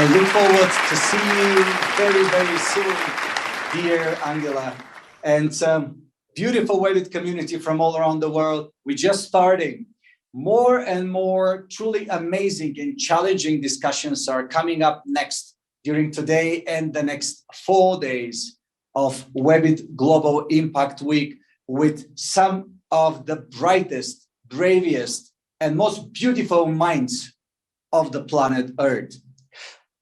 I look forward to seeing you very, very soon, dear Angela. And beautiful Webit community from all around the world. We're just starting. More and more truly amazing and challenging discussions are coming up next during today and the next 4 days of Webit Global Impact Week with some of the brightest, bravest, and most beautiful minds of the planet Earth.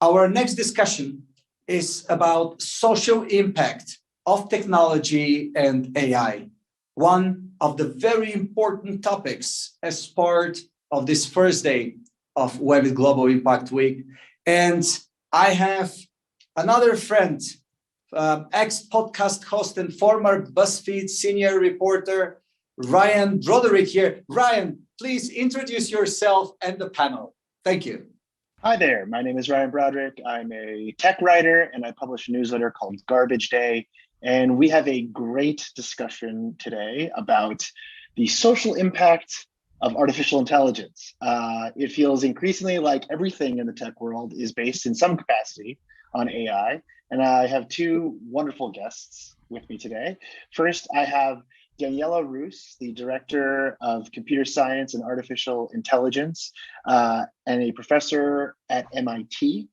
Our next discussion is about social impact of technology and AI, one of the very important topics as part of this first day of Webit Global Impact Week. And I have another friend, ex-podcast host and former BuzzFeed Senior Reporter, Ryan Broderick here. Ryan, please introduce yourself and the panel. Thank you. Hi there, my name is Ryan Broderick. I'm a tech writer and I publish a newsletter called Garbage Day. And we have a great discussion today about the social impact of artificial intelligence. It feels increasingly like everything in the tech world is based in some capacity on AI. And I have two wonderful guests with me today. First, I have Daniela, the Director of Computer Science and Artificial Intelligence and a professor at MIT.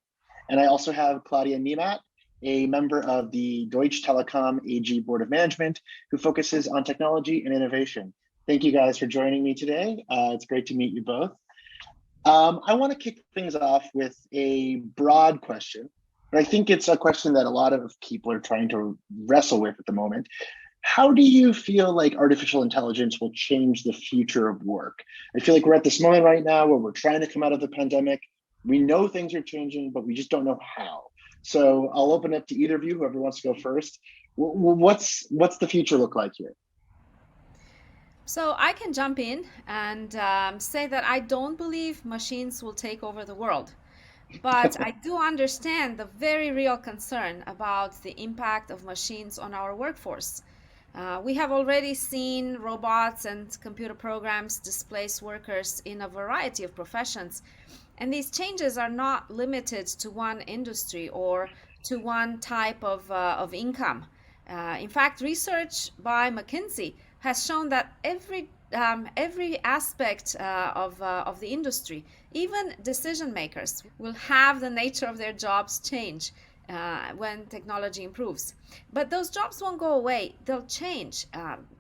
And I also have Claudia Nemat, a member of the Deutsche Telekom AG Board of Management, who focuses on technology and innovation. Thank you guys for joining me today. It's great to meet you both. I want to kick things off with a broad question, but I think it's a question that a lot of people are trying to wrestle with at the moment. How do you feel like artificial intelligence will change the future of work? I feel like we're at this moment right now where we're trying to come out of the pandemic. We know things are changing, but we just don't know how. So I'll open it to either of you, whoever wants to go first. What's the future look like here? So I can jump in and say that I don't believe machines will take over the world. But I do understand the very real concern about the impact of machines on our workforce. We have already seen robots and computer programs displace workers in a variety of professions. And these changes are not limited to one industry or to one type of income. In fact, research by McKinsey has shown that every aspect of the industry, even decision makers, will have the nature of their jobs change when technology improves. But those jobs won't go away. They'll change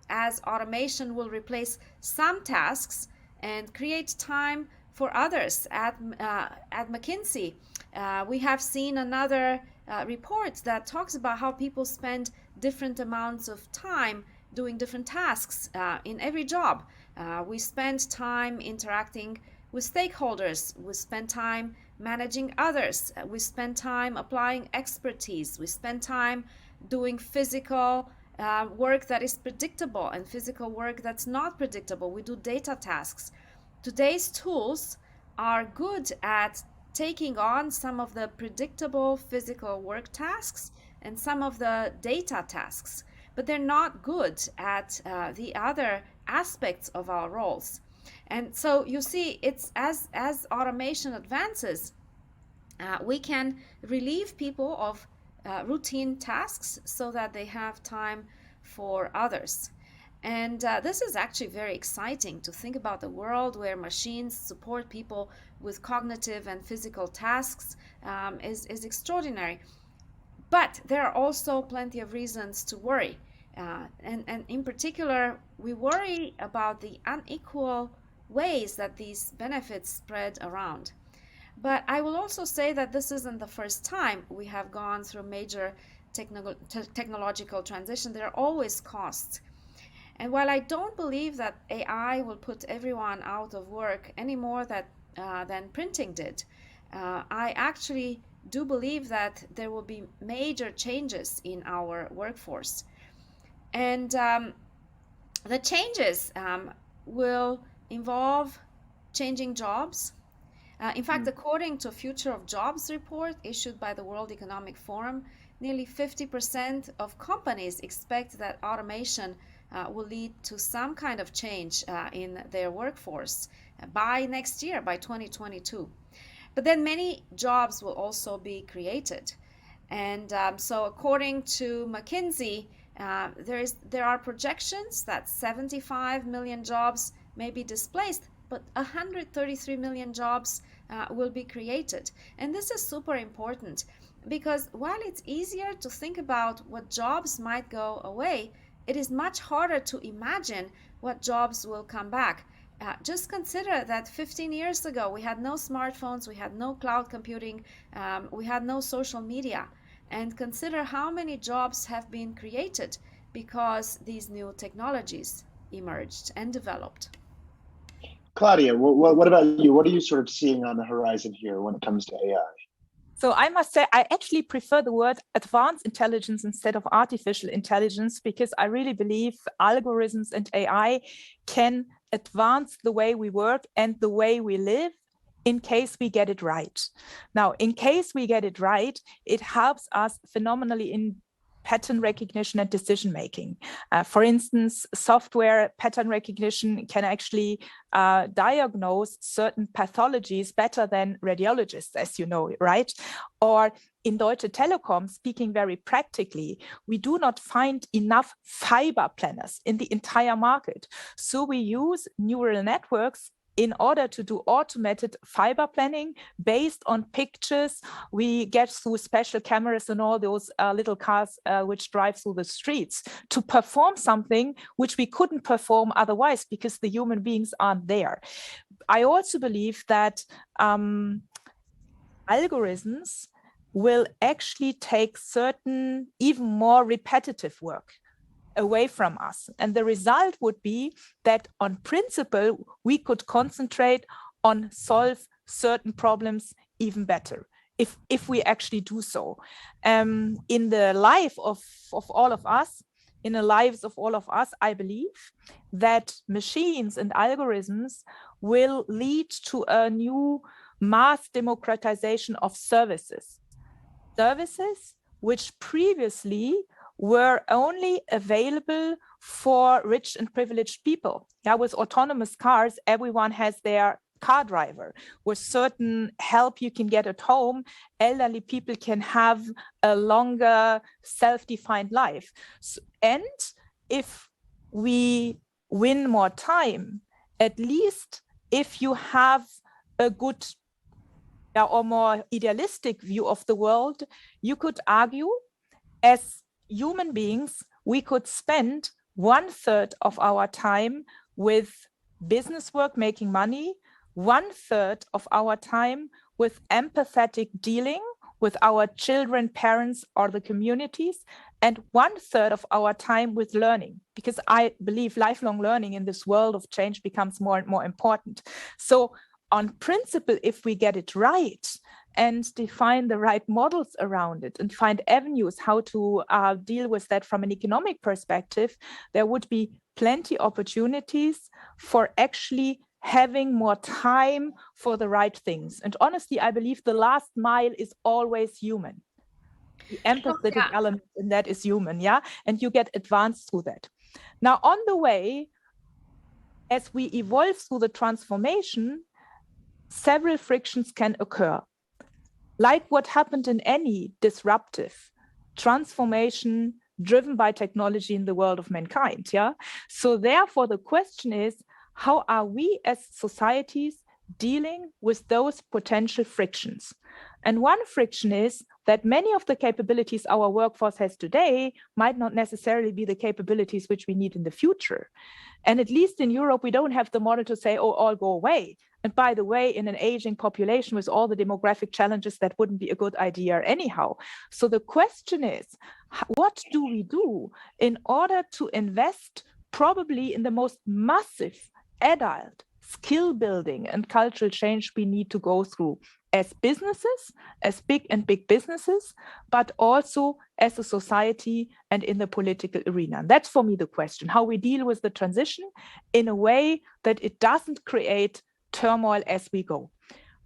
as automation will replace some tasks and create time for others. At McKinsey, we have seen another report that talks about how people spend different amounts of time doing different tasks in every job. We spend time interacting with stakeholders. We spend time managing others. We spend time applying expertise. We spend time doing physical work that is predictable and physical work that's not predictable. We do data tasks. Today's tools are good at taking on some of the predictable physical work tasks and some of the data tasks, but they're not good at the other aspects of our roles. And so you see, it's as automation advances, we can relieve people of routine tasks so that they have time for others. And this is actually very exciting to think about the world where machines support people with cognitive and physical tasks is extraordinary. But there are also plenty of reasons to worry. And in particular, we worry about the unequal ways that these benefits spread around. But I will also say that this isn't the first time we have gone through major technological transition. There are always costs. And while I don't believe that AI will put everyone out of work any more than printing did, I actually do believe that there will be major changes in our workforce. And the changes will involve changing jobs. In fact, according to a Future of Jobs report issued by the World Economic Forum, nearly 50% of companies expect that automation will lead to some kind of change in their workforce by next year, by 2022. But then many jobs will also be created. And so according to McKinsey, there are projections that 75 million jobs may be displaced, but 133 million jobs will be created. And this is super important because while it's easier to think about what jobs might go away, it is much harder to imagine what jobs will come back. Just consider that 15 years ago, we had no smartphones, we had no cloud computing, we had no social media. And consider how many jobs have been created because these new technologies emerged and developed. Claudia, what about you? What are you sort of seeing on the horizon here when it comes to AI? So I must say, I actually prefer the word advanced intelligence instead of artificial intelligence, because I really believe algorithms and AI can advance the way we work and the way we live in case we get it right. Now, in case we get it right, it helps us phenomenally in pattern recognition and decision making. For instance, software pattern recognition can actually diagnose certain pathologies better than radiologists, as you know, right? Or in Deutsche Telekom, speaking very practically, we do not find enough fiber planners in the entire market. So we use neural networks in order to do automated fiber planning based on pictures we get through special cameras and all those little cars which drive through the streets to perform something which we couldn't perform otherwise because the human beings aren't there. I also believe that algorithms will actually take certain even more repetitive work away from us. And the result would be that on principle, we could concentrate on solve certain problems even better if we actually do so. In the life of all of us, in the lives of all of us, I believe that machines and algorithms will lead to a new mass democratization of services. Services which previously were only available for rich and privileged people. Yeah, with autonomous cars, everyone has their car driver. With certain help you can get at home, elderly people can have a longer self-defined life. And if we win more time, at least if you have a good or more idealistic view of the world, you could argue as human beings, we could spend 1/3 of our time with business work, making money, 1/3 of our time with empathetic dealing with our children, parents, or the communities, and 1/3 of our time with learning, because I believe lifelong learning in this world of change becomes more and more important. So on principle, if we get it right and define the right models around it and find avenues how to deal with that from an economic perspective, there would be plenty opportunities for actually having more time for the right things. And honestly, I believe the last mile is always human. The empathetic element in that is human, yeah? And you get advanced through that. Now, on the way, as we evolve through the transformation, several frictions can occur. Like what happened in any disruptive transformation driven by technology in the world of mankind, yeah? So therefore, the question is, how are we as societies dealing with those potential frictions? And one friction is that many of the capabilities our workforce has today might not necessarily be the capabilities which we need in the future. And at least in Europe, we don't have the model to say, oh, all go away. And by the way, in an aging population with all the demographic challenges, that wouldn't be a good idea anyhow. So the question is, what do we do in order to invest probably in the most massive adult skill building and cultural change we need to go through as businesses, as big businesses, but also as a society and in the political arena? And that's for me the question, how we deal with the transition in a way that it doesn't create turmoil as we go.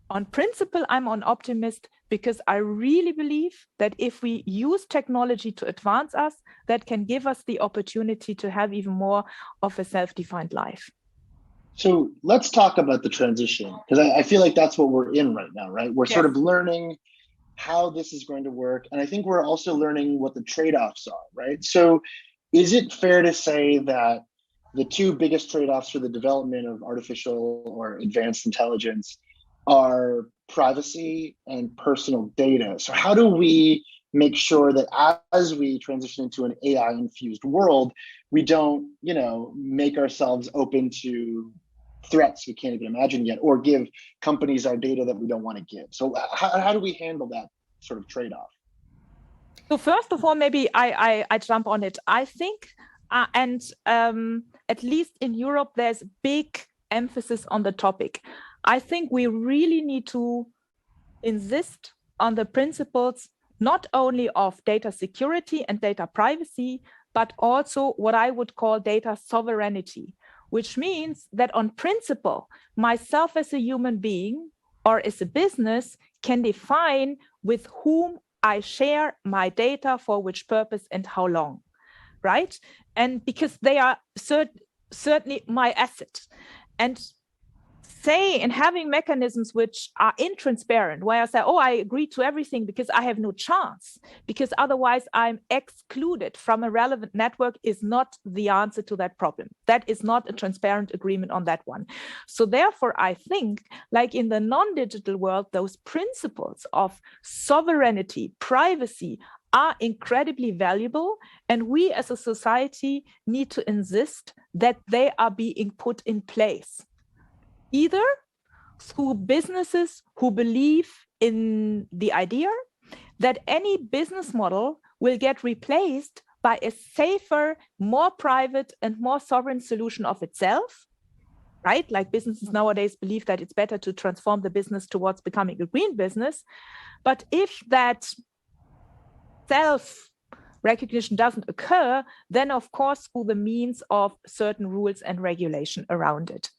On principle, I'm an optimist because I really believe that if we use technology to advance us, that can give us the opportunity to have even more of a self-defined life. So let's talk about the transition, because I feel like that's what we're in right now, right? We're sort of learning how this is going to work. And I think we're also learning what the trade-offs are, right? So is it fair to say that the two biggest trade-offs for the development of artificial or advanced intelligence are privacy and personal data? So how do we make sure that as we transition into an AI infused world, we don't, make ourselves open to threats we can't even imagine yet, or give companies our data that we don't want to give? So how do we handle that sort of trade-off? So first of all, maybe I jump on it. I think, at least in Europe, there's big emphasis on the topic. I think we really need to insist on the principles not only of data security and data privacy, but also what I would call data sovereignty, which means that on principle, myself as a human being or as a business can define with whom I share my data, for which purpose and how long, right? And because they are certainly my asset. And say in having mechanisms which are intransparent, where I say, oh, I agree to everything because I have no chance, because otherwise I'm excluded from a relevant network, is not the answer to that problem. That is not a transparent agreement on that one. So therefore, I think, like in the non-digital world, those principles of sovereignty, privacy are incredibly valuable. And we as a society need to insist that they are being put in place, either through businesses who believe in the idea that any business model will get replaced by a safer, more private and more sovereign solution of itself, right? Like businesses nowadays believe that it's better to transform the business towards becoming a green business. But if that self-recognition doesn't occur, then of course through the means of certain rules and regulation around it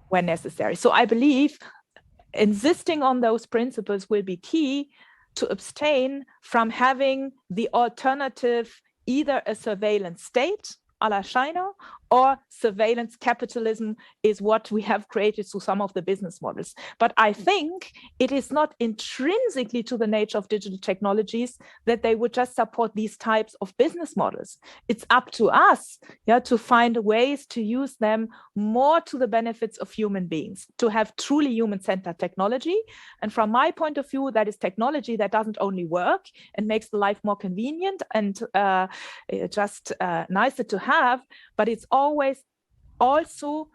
when necessary. So I believe insisting on those principles will be key to abstain from having the alternative, either a surveillance state a la China, or surveillance capitalism is what we have created through some of the business models. But I think it is not intrinsically to the nature of digital technologies that they would just support these types of business models. It's up to us, to find ways to use them more to the benefits of human beings, to have truly human-centered technology. And from my point of view, that is technology that doesn't only work and makes the life more convenient and just nicer to have, but it's always also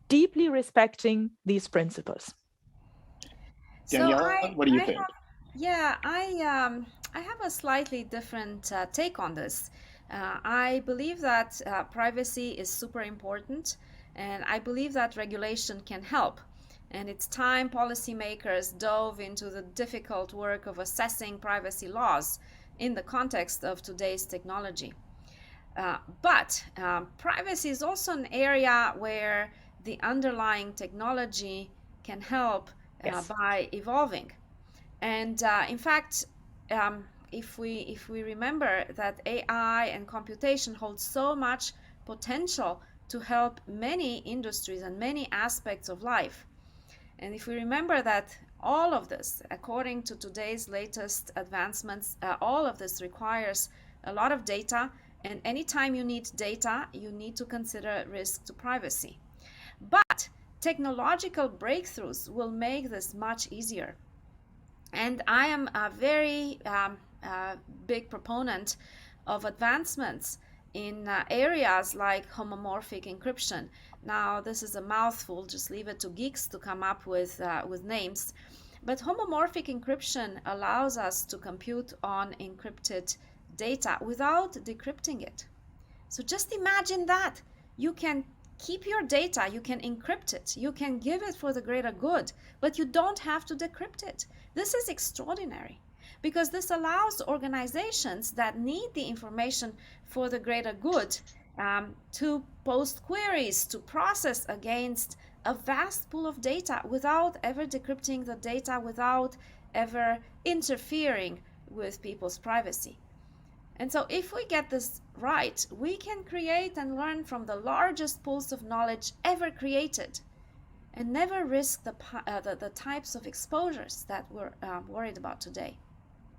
deeply respecting these principles. Daniela, what do you think? I have a slightly different take on this. I believe that privacy is super important, and I believe that regulation can help. And it's time policymakers dove into the difficult work of assessing privacy laws in the context of today's technology. But privacy is also an area where the underlying technology can help by evolving. And in fact, if we remember that AI and computation hold so much potential to help many industries and many aspects of life, and if we remember that all of this, according to today's latest advancements, all of this requires a lot of data. And anytime you need data, you need to consider risk to privacy. But technological breakthroughs will make this much easier. And I am a very big proponent of advancements in areas like homomorphic encryption. Now, this is a mouthful, just leave it to geeks to come up with names. But homomorphic encryption allows us to compute on encrypted data without decrypting it. So just imagine that. You can keep your data, you can encrypt it, you can give it for the greater good, but you don't have to decrypt it. This is extraordinary because this allows organizations that need the information for the greater good to post queries, to process against a vast pool of data without ever decrypting the data, without ever interfering with people's privacy. And so if we get this right, we can create and learn from the largest pools of knowledge ever created and never risk the types of exposures that we're worried about today.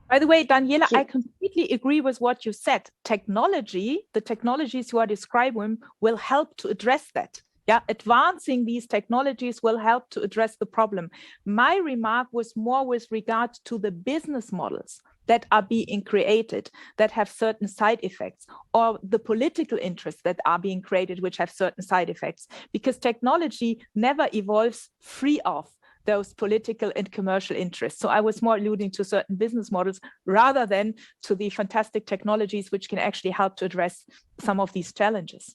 By the way, Daniela, I completely agree with what you said. Technology, the technologies you are describing, will help to address that. Yeah, advancing these technologies will help to address the problem. My remark was more with regard to the business models that are being created that have certain side effects, or the political interests that are being created which have certain side effects, because technology never evolves free of those political and commercial interests. So I was more alluding to certain business models rather than to the fantastic technologies which can actually help to address some of these challenges.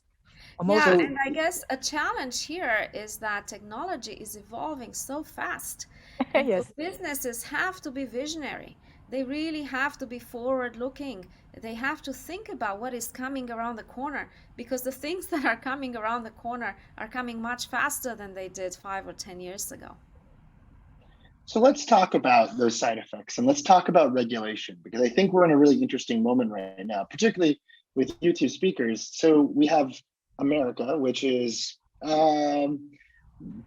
Yeah, and I guess a challenge here is that technology is evolving so fast. And Yes. so businesses have to be visionary. They really have to be forward looking. They have to think about what is coming around the corner, because the things that are coming around the corner are coming much faster than they did 5 or 10 years ago. So let's talk about those side effects, and let's talk about regulation, because I think we're in a really interesting moment right now, particularly with you two speakers. So we have America, which is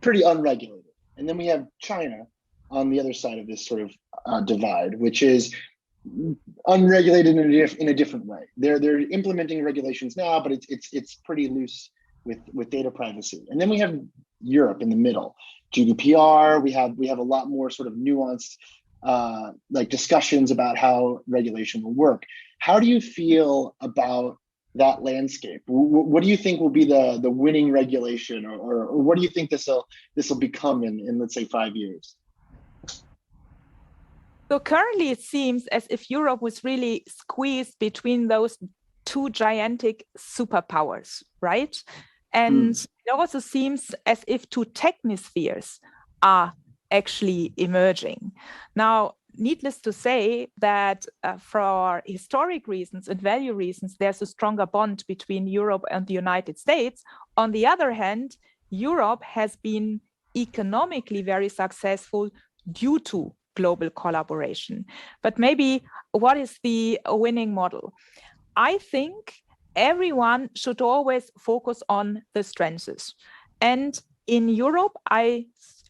pretty unregulated. And then we have China on the other side of this sort of divide, which is unregulated in a different way. They're implementing regulations now, but it's pretty loose with data privacy. And then we have Europe in the middle. GDPR, we have a lot more sort of nuanced like discussions about how regulation will work. How do you feel about that landscape? What do you think will be the winning regulation, or what do you think this will become in let's say 5 years? So currently it seems as if Europe was really squeezed between those two gigantic superpowers, right? And it also seems as if two technospheres are actually emerging. Now, needless to say that for historic reasons and value reasons, there's a stronger bond between Europe and the United States. On the other hand, Europe has been economically very successful due to global collaboration. But maybe what is the winning model? I think everyone should always focus on the strengths. And in Europe, I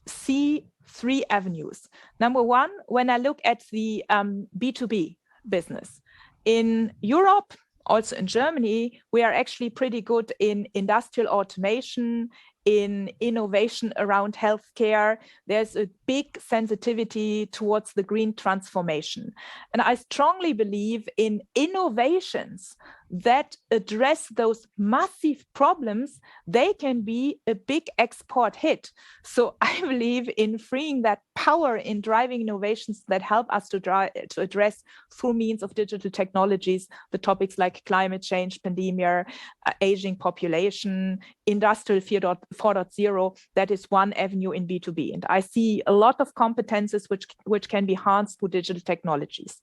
see 3 avenues. Number one, when I look at the B2B business, in Europe, also in Germany, we are actually pretty good in industrial automation, in innovation around healthcare. There's a big sensitivity towards the green transformation. And I strongly believe in innovations that address those massive problems. They can be a big export hit. So I believe in freeing that power in driving innovations that help us to address through means of digital technologies, the topics like climate change, pandemic, aging population, industrial 4.0. That is one avenue in B2B. And I see a lot of competences which can be harnessed through digital technologies.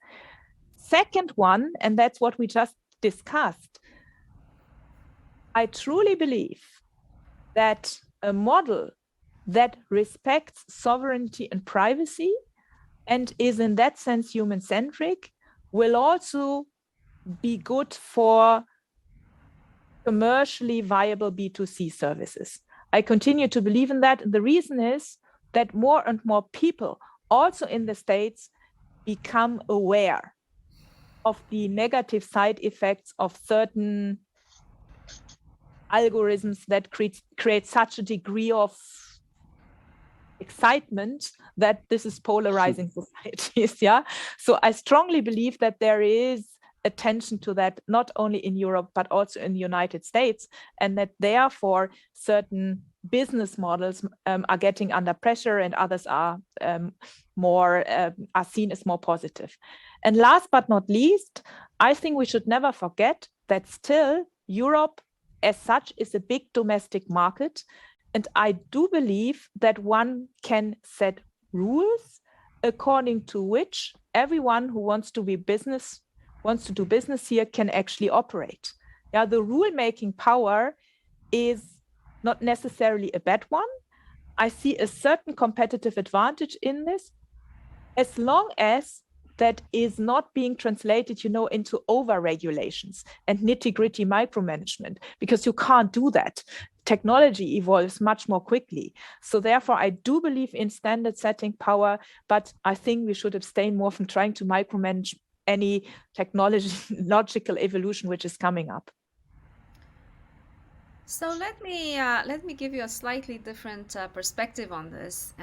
Second one, and that's what we just discussed, I truly believe that a model that respects sovereignty and privacy and is in that sense human-centric will also be good for commercially viable B2C services. I continue to believe in that. And the reason is that more and more people also in the States become aware of the negative side effects of certain algorithms that create such a degree of excitement that this is polarizing societies. Yeah. So I strongly believe that there is attention to that, not only in Europe, but also in the United States, and that therefore certain business models are getting under pressure and others are seen as more positive. And last but not least, I think we should never forget that still Europe as such is a big domestic market. And I do believe that one can set rules according to which everyone who wants to do business here can actually operate. Yeah, the rule-making power is not necessarily a bad one. I see a certain competitive advantage in this, as long as that is not being translated, into over regulations and nitty-gritty micromanagement, because you can't do that. Technology evolves much more quickly. So therefore, I do believe in standard setting power, but I think we should abstain more from trying to micromanage any technological evolution which is coming up. So let me give you a slightly different perspective on this.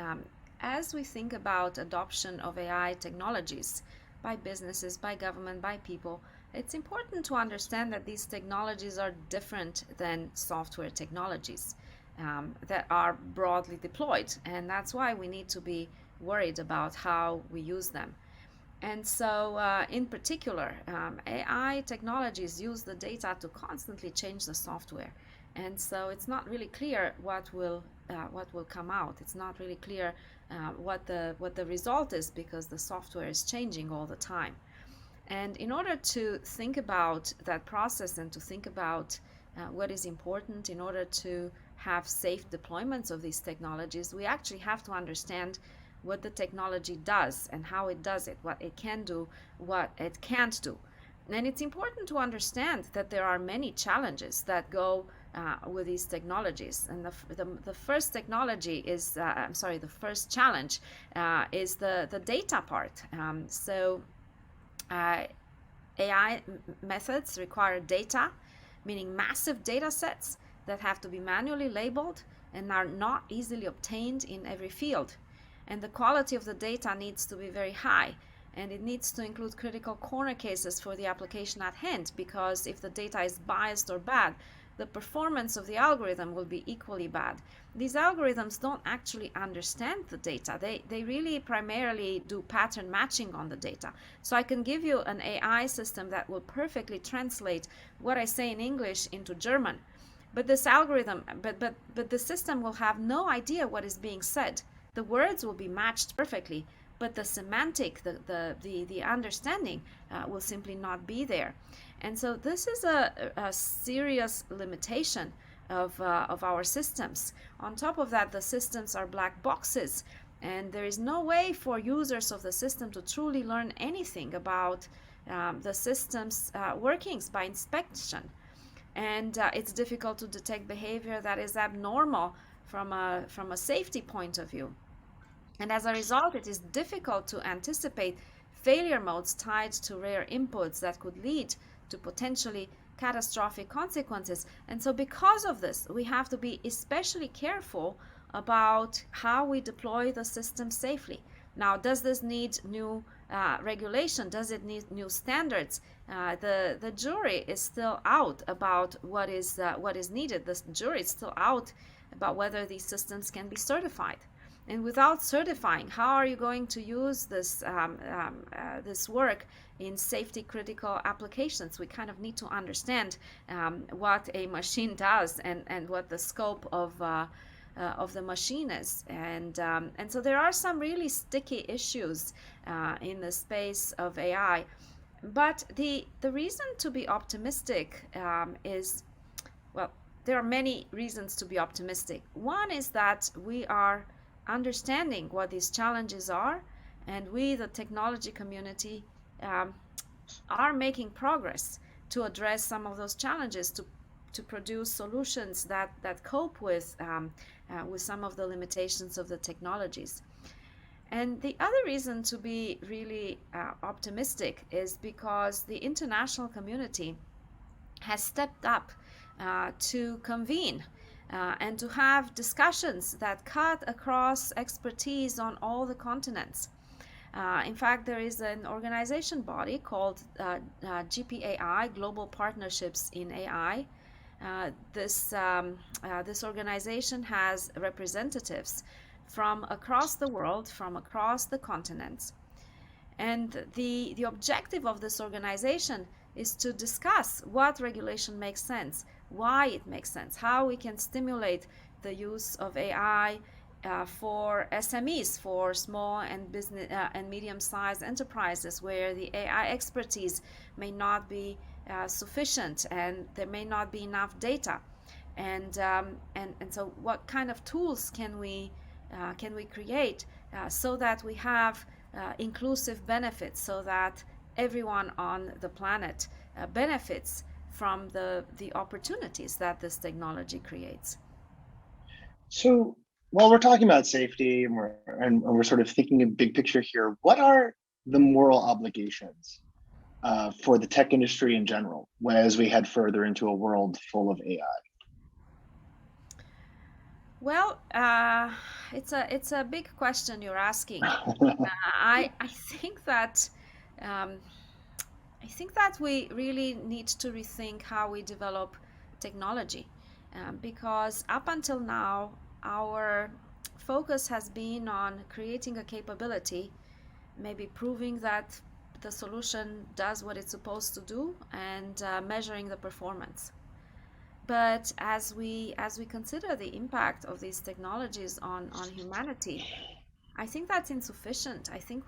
As we think about adoption of AI technologies by businesses, by government, by people, it's important to understand that these technologies are different than software technologies that are broadly deployed, and that's why we need to be worried about how we use them. And so, in particular, AI technologies use the data to constantly change the software, and so it's not really clear what will come out. It's not really clear what the result is, because the software is changing all the time. And in order to think about that process and to think about what is important in order to have safe deployments of these technologies, we actually have to understand what the technology does and how it does it, what it can do, what it can't do. And it's important to understand that there are many challenges that go with these technologies. And the first technology is, the first challenge is the data part. AI methods require data, meaning massive data sets that have to be manually labeled and are not easily obtained in every field. And the quality of the data needs to be very high, and it needs to include critical corner cases for the application at hand, because if the data is biased or bad, the performance of the algorithm will be equally bad. These algorithms don't actually understand the data. They really primarily do pattern matching on the data. So I can give you an AI system that will perfectly translate what I say in English into German, but this algorithm, but the system will have no idea what is being said. The words will be matched perfectly, but the semantic, the understanding will simply not be there. And so this is a serious limitation of our systems. On top of that, the systems are black boxes, and there is no way for users of the system to truly learn anything about the system's workings by inspection. And it's difficult to detect behavior that is abnormal from a safety point of view. And as a result, it is difficult to anticipate failure modes tied to rare inputs that could lead to potentially catastrophic consequences. And so because of this, we have to be especially careful about how we deploy the system safely. Now, does this need new regulation? Does it need new standards? The jury is still out about what is needed. The jury is still out about whether these systems can be certified. And without certifying, how are you going to use this work in safety critical applications? We kind of need to understand what a machine does and what the scope of the machine is. And so there are some really sticky issues in the space of AI. But the reason to be optimistic is, well, there are many reasons to be optimistic. One is that we are understanding what these challenges are, and we, the technology community, are making progress to address some of those challenges, to produce solutions that cope with some of the limitations of the technologies. And the other reason to be really optimistic is because the international community has stepped up to convene and to have discussions that cut across expertise on all the continents. In fact, there is an organization body called GPAI, Global Partnerships in AI. This organization has representatives from across the world, from across the continents. And the objective of this organization is to discuss what regulation makes sense, why it makes sense, how we can stimulate the use of AI for SMEs, for small and business and medium-sized enterprises, where the AI expertise may not be sufficient and there may not be enough data. And so, what kind of tools can we create so that we have inclusive benefits so that everyone on the planet benefits from the opportunities that this technology creates. So while we're talking about safety and we're sort of thinking of big picture here, what are the moral obligations for the tech industry in general as we head further into a world full of AI? Well, it's a big question you're asking. I think that we really need to rethink how we develop technology, because up until now our focus has been on creating a capability, maybe proving that the solution does what it's supposed to do, and measuring the performance. But as we consider the impact of these technologies on humanity, I think that's insufficient. I think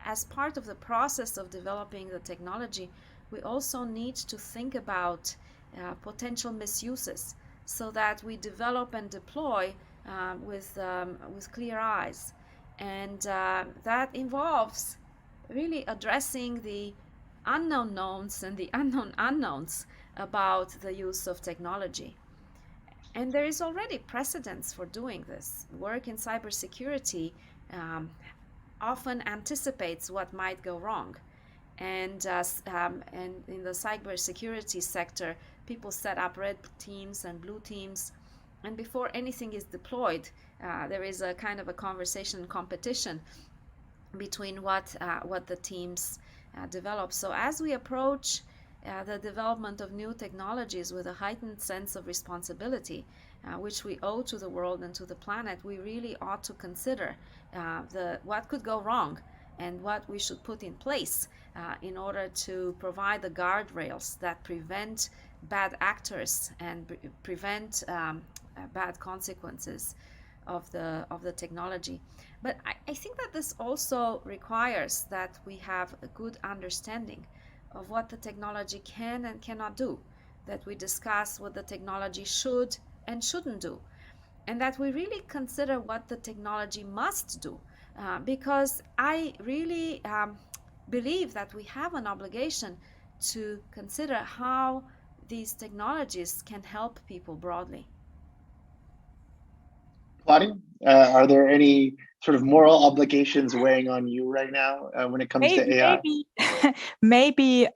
as part of the process of developing the technology, we also need to think about potential misuses, so that we develop and deploy with clear eyes, and that involves really addressing the unknown knowns and the unknown unknowns about the use of technology. And there is already precedence for doing this. Work in cybersecurity often anticipates what might go wrong. And in the cybersecurity sector, people set up red teams and blue teams. And before anything is deployed, there is a kind of a conversation competition between what the teams develop. So as we approach the development of new technologies with a heightened sense of responsibility, which we owe to the world and to the planet, we really ought to consider what could go wrong and what we should put in place in order to provide the guardrails that prevent bad actors and prevent bad consequences of the technology. But I think that this also requires that we have a good understanding of what the technology can and cannot do, that we discuss what the technology should and shouldn't do, and that we really consider what the technology must do, because I really believe that we have an obligation to consider how these technologies can help people broadly. Claudia, are there any sort of moral obligations weighing on you right now when it comes to AI? Maybe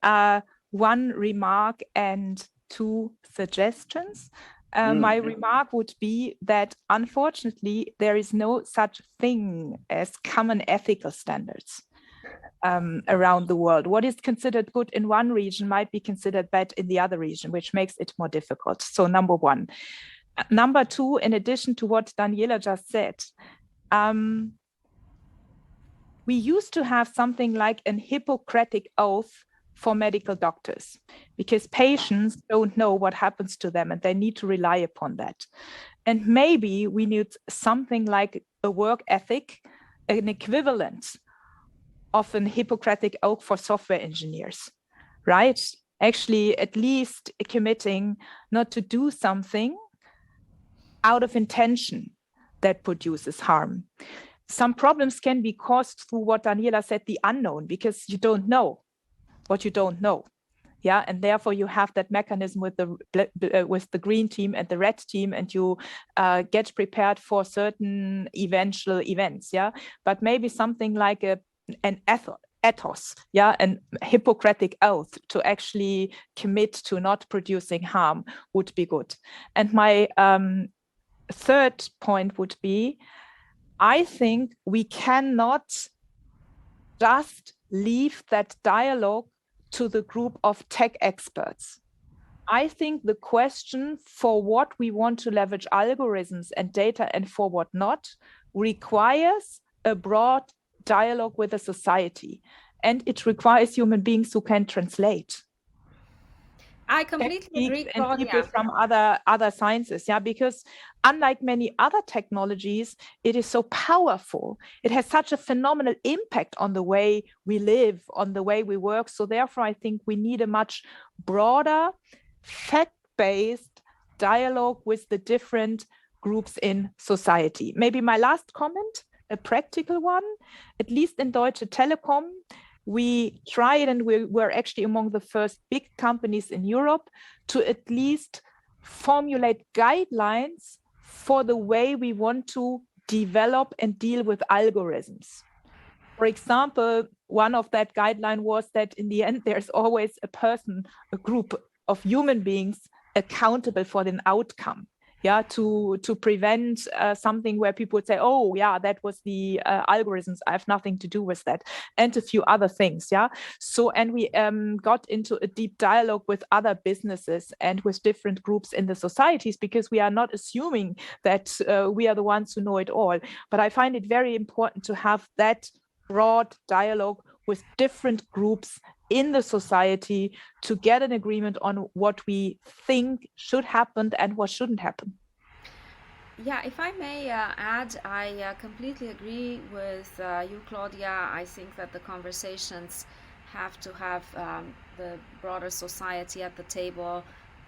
one remark and two suggestions. My remark would be that unfortunately there is no such thing as common ethical standards around the world. What is considered good in one region might be considered bad in the other region, which makes it more difficult. So number one. Number two, in addition to what Daniela just said, we used to have something like an Hippocratic oath for medical doctors, because patients don't know what happens to them and they need to rely upon that. And maybe we need something like a work ethic, an equivalent of an Hippocratic oath for software engineers, right? Actually, at least committing not to do something out of intention that produces harm. Some problems can be caused through what Daniela said, the unknown, because you don't know what you don't know. Yeah, and therefore you have that mechanism with the green team and the red team, and you get prepared for certain eventual events. Yeah, but maybe something like an ethos, yeah, and Hippocratic oath to actually commit to not producing harm would be good. And my third point would be, I think we cannot just leave that dialogue to the group of tech experts. I think the question for what we want to leverage algorithms and data and for what not requires a broad dialogue with the society, and it requires human beings who can translate. I completely agree, Claudia. And people from other sciences, yeah, because unlike many other technologies, it is so powerful. It has such a phenomenal impact on the way we live, on the way we work. So therefore, I think we need a much broader, fact-based dialogue with the different groups in society. Maybe my last comment, a practical one. At least in Deutsche Telekom, we tried, and we were actually among the first big companies in Europe to at least formulate guidelines for the way we want to develop and deal with algorithms. For example, one of that guideline was that in the end, there's always a person, a group of human beings accountable for the outcome. Yeah, to prevent something where people would say, oh, yeah, that was the algorithms. I have nothing to do with that, and a few other things. Yeah. So, and we got into a deep dialogue with other businesses and with different groups in the societies, because we are not assuming that we are the ones who know it all. But I find it very important to have that broad dialogue with different groups in the society to get an agreement on what we think should happen and what shouldn't happen. Yeah, if I may add, I completely agree with you, Claudia. I think that the conversations have to have the broader society at the table.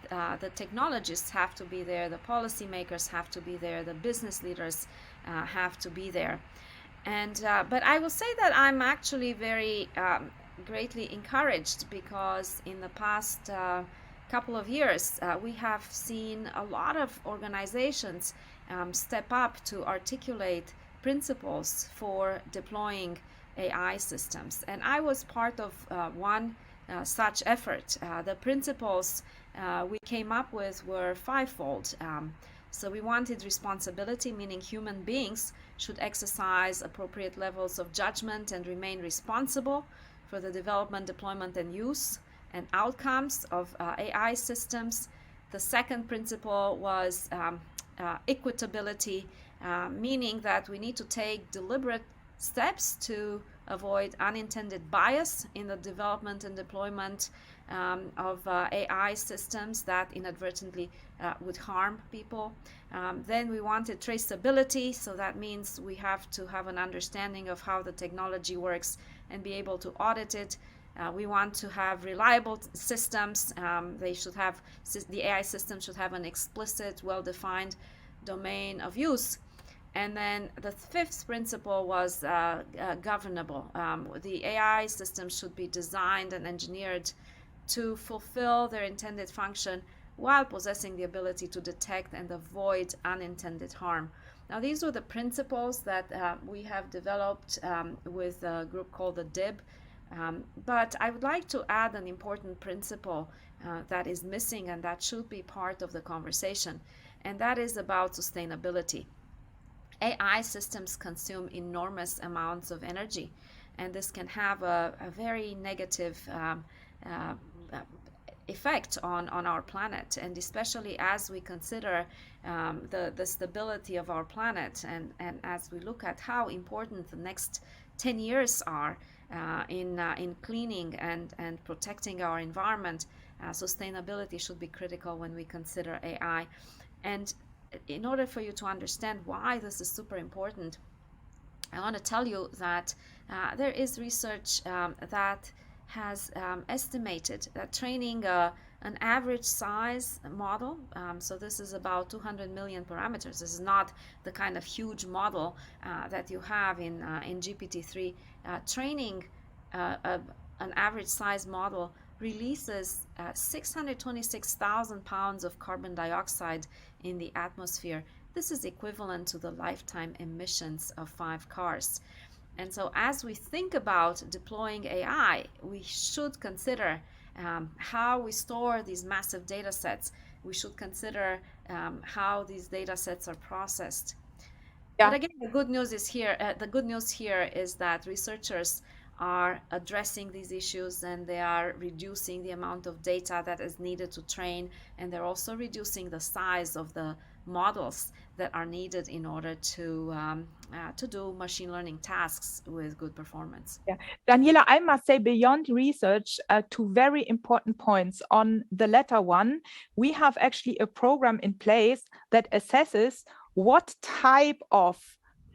The technologists have to be there, the policymakers have to be there, the business leaders have to be there. And but I will say that I'm actually very greatly encouraged, because in the past couple of years we have seen a lot of organizations step up to articulate principles for deploying AI systems, and I was part of one such effort. The principles we came up with were fivefold. So we wanted responsibility, meaning human beings should exercise appropriate levels of judgment and remain responsible for the development, deployment, and use and outcomes of AI systems. The second principle was equitability, meaning that we need to take deliberate steps to avoid unintended bias in the development and deployment of AI systems that inadvertently would harm people. Then we wanted traceability, so that means we have to have an understanding of how the technology works and be able to audit it. We want to have reliable systems. They should have, the AI system should have an explicit, well-defined domain of use. And then the fifth principle was governable. The AI system should be designed and engineered to fulfill their intended function while possessing the ability to detect and avoid unintended harm. Now, these were the principles that we have developed with a group called the DIB. But I would like to add an important principle that is missing and that should be part of the conversation, and that is about sustainability. AI systems consume enormous amounts of energy, and this can have a very negative effect on our planet, and especially as we consider the stability of our planet, and as we look at how important the next 10 years are in cleaning and protecting our environment. Sustainability should be critical when we consider AI. And in order for you to understand why this is super important, I want to tell you that there is research that has estimated that training an average size model, so this is about 200 million parameters. This is not the kind of huge model that you have in GPT-3. Training an average size model releases 626,000 pounds of carbon dioxide in the atmosphere. This is equivalent to the lifetime emissions of 5 cars. And so as we think about deploying AI, we should consider how we store these massive data sets. We should consider how these data sets are processed. Yeah. But again, the good news here is that researchers are addressing these issues, and they are reducing the amount of data that is needed to train, and they're also reducing the size of the models that are needed in order to do machine learning tasks with good performance. Yeah, Daniela, I must say, beyond research, 2 very important points. On the latter one, we have actually a program in place that assesses what type of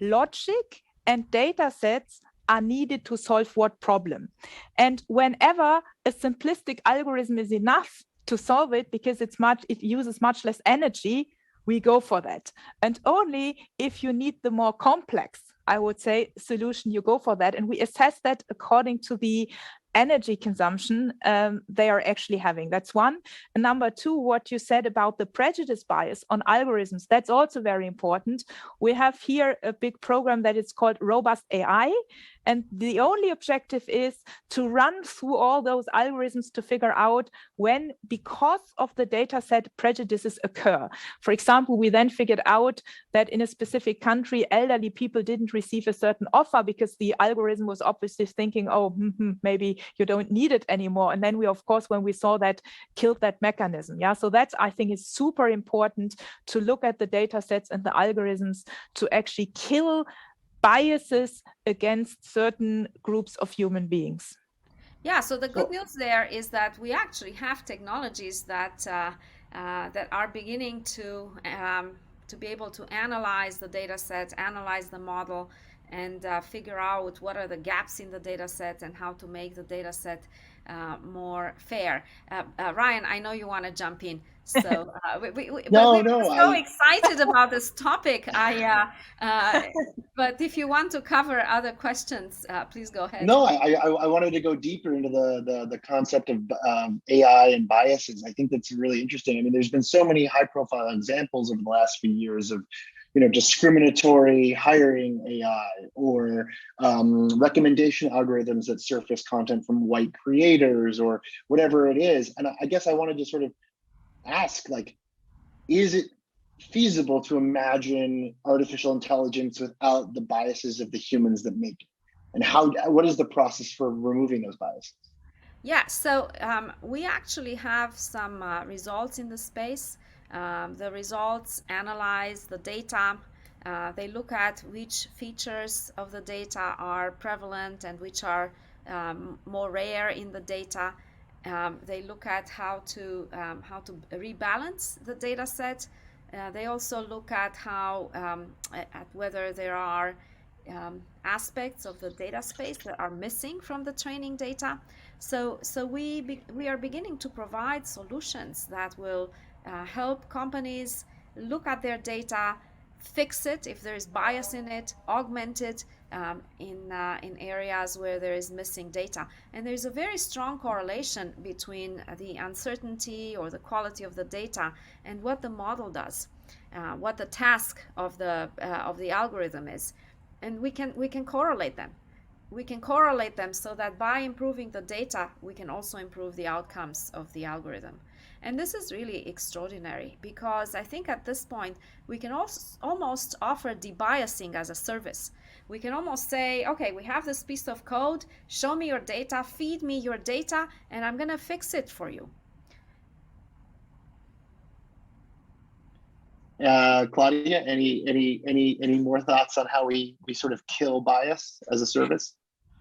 logic and data sets are needed to solve what problem. And whenever a simplistic algorithm is enough to solve it, because it uses much less energy, we go for that. And only if you need the more complex I would say, solution you go for that. And we assess that according to the energy consumption they are actually having. That's one. And number two, what you said about the prejudice bias on algorithms, that's also very important. We have here a big program that is called Robust AI. And the only objective is to run through all those algorithms to figure out when, because of the data set, prejudices occur. For example, we then figured out that in a specific country, elderly people didn't receive a certain offer because the algorithm was obviously thinking, oh, maybe you don't need it anymore. And then we, of course, when we saw that, killed that mechanism. Yeah, so that's, I think, is super important to look at the data sets and the algorithms to actually kill biases against certain groups of human beings. Yeah, so the good news there is that we actually have technologies that that are beginning to be able to analyze the data set, analyze the model, and figure out what are the gaps in the data set and how to make the data set more fair. Ryan, I know you want to jump in. So we're so excited about this topic. But if you want to cover other questions, please go ahead. No, I wanted to go deeper into the concept of AI and biases. I think that's really interesting. I mean, there's been so many high-profile examples over the last few years of, discriminatory hiring AI or recommendation algorithms that surface content from white creators or whatever it is. And I guess I wanted to sort of ask, like, is it feasible to imagine artificial intelligence without the biases of the humans that make it? And what is the process for removing those biases? Yeah, so we actually have some results in the space. The results analyze the data. They look at which features of the data are prevalent and which are more rare in the data. They look at how to rebalance the data set. They also look at how at whether there are aspects of the data space that are missing from the training data. So we are beginning to provide solutions that will help companies look at their data, fix it if there is bias in it, augment it in areas where there is missing data. And there's a very strong correlation between the uncertainty or the quality of the data and what the model does, what the task of the algorithm is. And we can correlate them. We can correlate them so that by improving the data, we can also improve the outcomes of the algorithm. And this is really extraordinary because I think at this point, we can almost offer debiasing as a service. We can almost say, okay, we have this piece of code, show me your data, feed me your data, and I'm going to fix it for you. Claudia, any more thoughts on how we sort of kill bias as a service?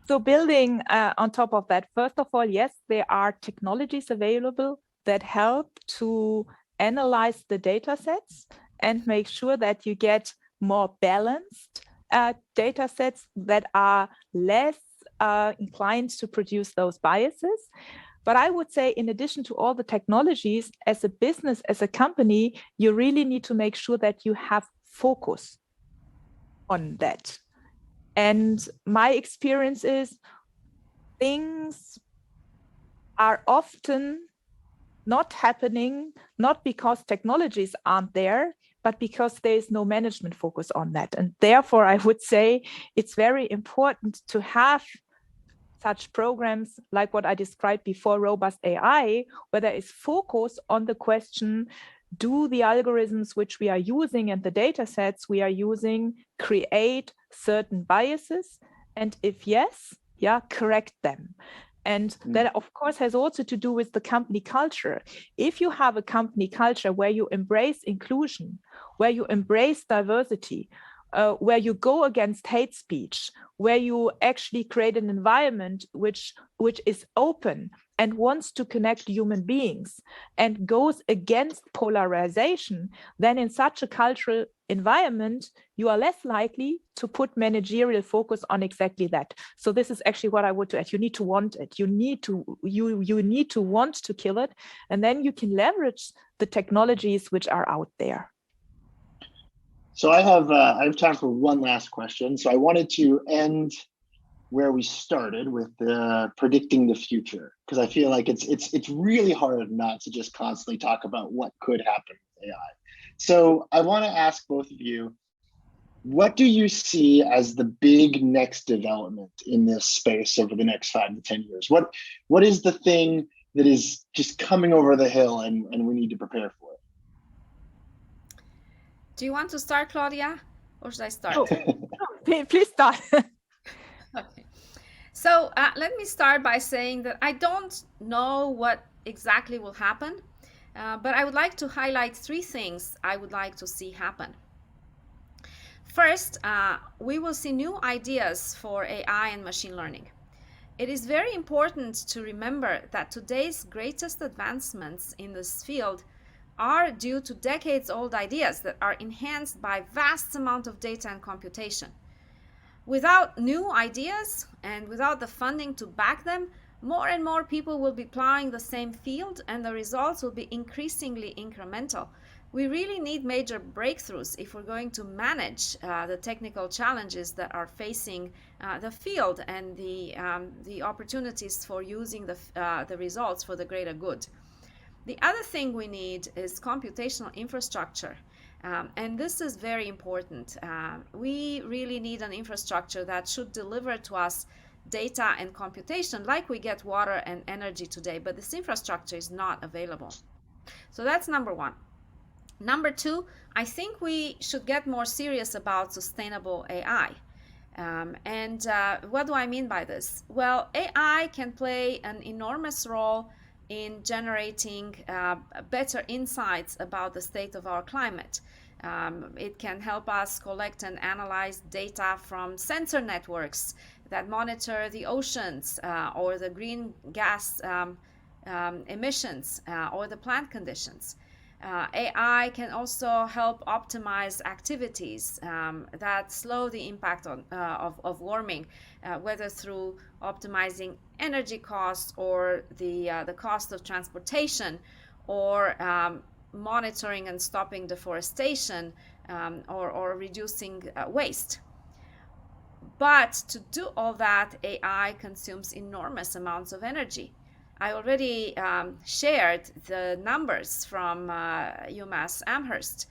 So building on top of that, first of all, yes, there are technologies available that help to analyze the data sets and make sure that you get more balanced data sets that are less inclined to produce those biases. But I would say, in addition to all the technologies, as a business, as a company, you really need to make sure that you have focus on that. And my experience is things are often not happening, not because technologies aren't there, but because there is no management focus on that. And therefore, I would say it's very important to have such programs like what I described before, Robust AI, where there is focus on the question, do the algorithms which we are using and the data sets we are using create certain biases? And if yes, correct them. And that, of course, has also to do with the company culture. If you have a company culture where you embrace inclusion, where you embrace diversity, where you go against hate speech, where you actually create an environment which is open and wants to connect human beings and goes against polarization, then in such a cultural environment, you are less likely to put managerial focus on exactly that. So this is actually what I would add. You need to want it. You need to want to kill it, and then you can leverage the technologies which are out there. So I have time for one last question. So I wanted to end where we started with predicting the future, because I feel like it's really hard not to just constantly talk about what could happen with AI. So I want to ask both of you, what do you see as the big next development in this space over the next 5 to 10 years? What is the thing that is just coming over the hill and we need to prepare for it? Do you want to start, Claudia, or should I start? Please start. Okay. So let me start by saying that I don't know what exactly will happen, but I would like to highlight 3 things I would like to see happen. First, we will see new ideas for AI and machine learning. It is very important to remember that today's greatest advancements in this field are due to decades-old ideas that are enhanced by vast amount of data and computation. Without new ideas and without the funding to back them, more and more people will be plowing the same field and the results will be increasingly incremental. We really need major breakthroughs if we're going to manage the technical challenges that are facing the field and the opportunities for using the results for the greater good. The other thing we need is computational infrastructure. And this is very important. We really need an infrastructure that should deliver to us data and computation like we get water and energy today, but this infrastructure is not available. So that's number 1. Number 2, I think we should get more serious about sustainable AI. What do I mean by this? Well, AI can play an enormous role in generating better insights about the state of our climate. It can help us collect and analyze data from sensor networks that monitor the oceans or the green gas emissions or the plant conditions. AI can also help optimize activities that slow the impact of warming, whether through optimizing energy costs or the cost of transportation, or monitoring and stopping deforestation, or reducing waste. But to do all that, AI consumes enormous amounts of energy. I already shared the numbers from UMass Amherst.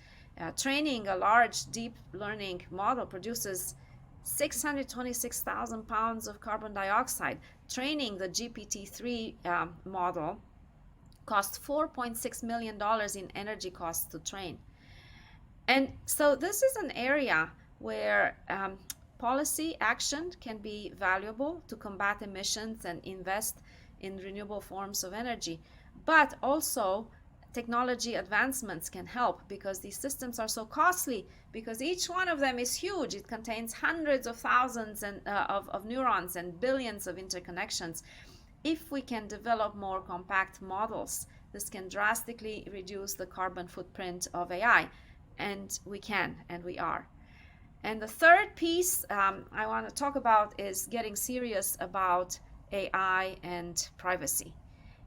Training a large deep learning model produces 626,000 pounds of carbon dioxide. Training the GPT-3 model cost $4.6 million in energy costs to train. And so this is an area where policy action can be valuable to combat emissions and invest in renewable forms of energy, but also technology advancements can help, because these systems are so costly, because each one of them is huge. It contains hundreds of thousands of neurons and billions of interconnections. If we can develop more compact models, this can drastically reduce the carbon footprint of AI, and we can, and we are. And the third piece I want to talk about is getting serious about AI and privacy.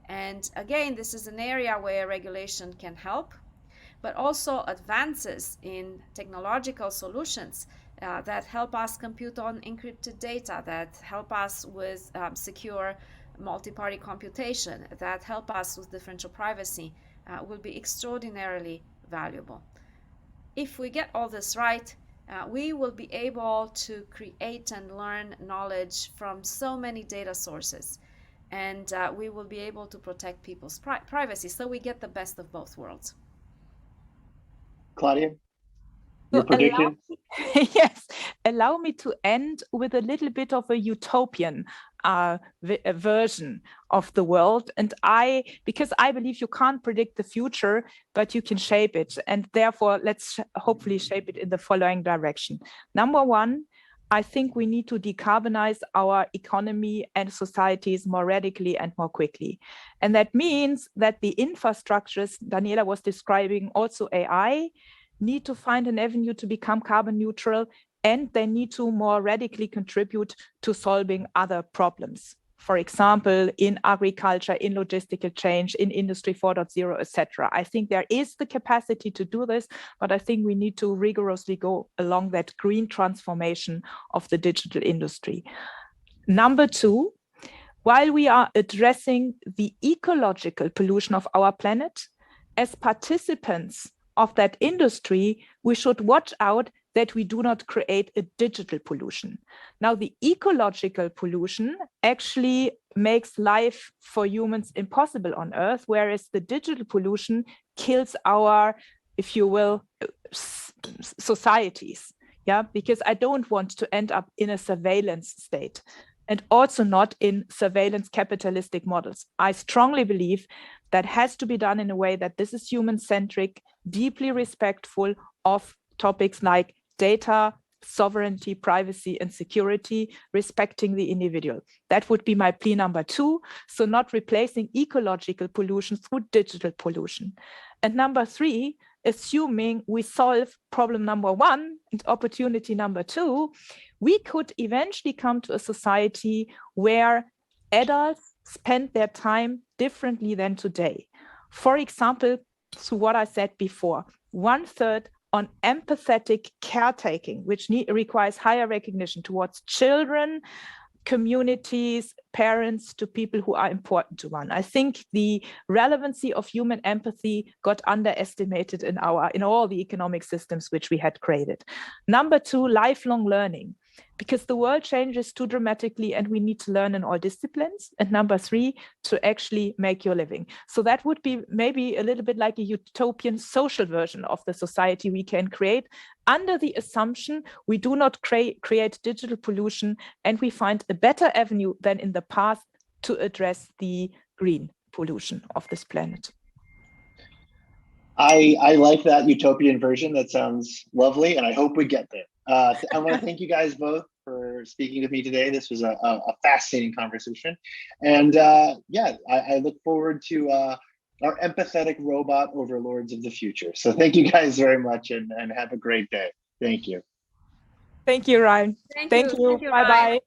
And again, this is an area where regulation can help, but also advances in technological solutions that help us compute on encrypted data, that help us with secure multi-party computation, that help us with differential privacy, will be extraordinarily valuable. If we get all this right, we will be able to create and learn knowledge from so many data sources, and we will be able to protect people's privacy, so we get the best of both worlds. Claudia, your prediction? Yes, allow me to end with a little bit of a utopian version of the world. And because I believe you can't predict the future, but you can shape it. And therefore, let's hopefully shape it in the following direction. Number 1, I think we need to decarbonize our economy and societies more radically and more quickly. And that means that the infrastructures Daniela was describing, also AI, need to find an avenue to become carbon neutral, and they need to more radically contribute to solving other problems. for example, in agriculture, in logistical change, in Industry 4.0, etc. I think there is the capacity to do this, but I think we need to rigorously go along that green transformation of the digital industry. Number two, while we are addressing the ecological pollution of our planet, as participants of that industry, we should watch out that we do not create a digital pollution. Now, the ecological pollution actually makes life for humans impossible on Earth, whereas the digital pollution kills our, if you will, societies. Yeah, because I don't want to end up in a surveillance state, and also not in surveillance capitalistic models. I strongly believe that has to be done in a way that this is human-centric, deeply respectful of topics like data, sovereignty, privacy, and security, respecting the individual. That would be my plea number two. So not replacing ecological pollution through digital pollution. And number three, assuming we solve problem number one and opportunity number two, we could eventually come to a society where adults spend their time differently than today. For example, to what I said before, 1/3 on empathetic caretaking, which requires higher recognition towards children, communities, parents, to people who are important to one. I think the relevancy of human empathy got underestimated in all the economic systems which we had created. Number two, lifelong learning, because the world changes too dramatically and we need to learn in all disciplines. And number three, to actually make your living. So that would be maybe a little bit like a utopian social version of the society we can create, under the assumption we do not create digital pollution, and we find a better avenue than in the past to address the green pollution of this planet. I like that utopian version. That sounds lovely, and I hope we get there. I want to thank you guys both for speaking with me today. This was a fascinating conversation. And yeah, I look forward to our empathetic robot overlords of the future. So thank you guys very much, and have a great day. Thank you. Thank you, Ryan. Thank you. Bye-bye.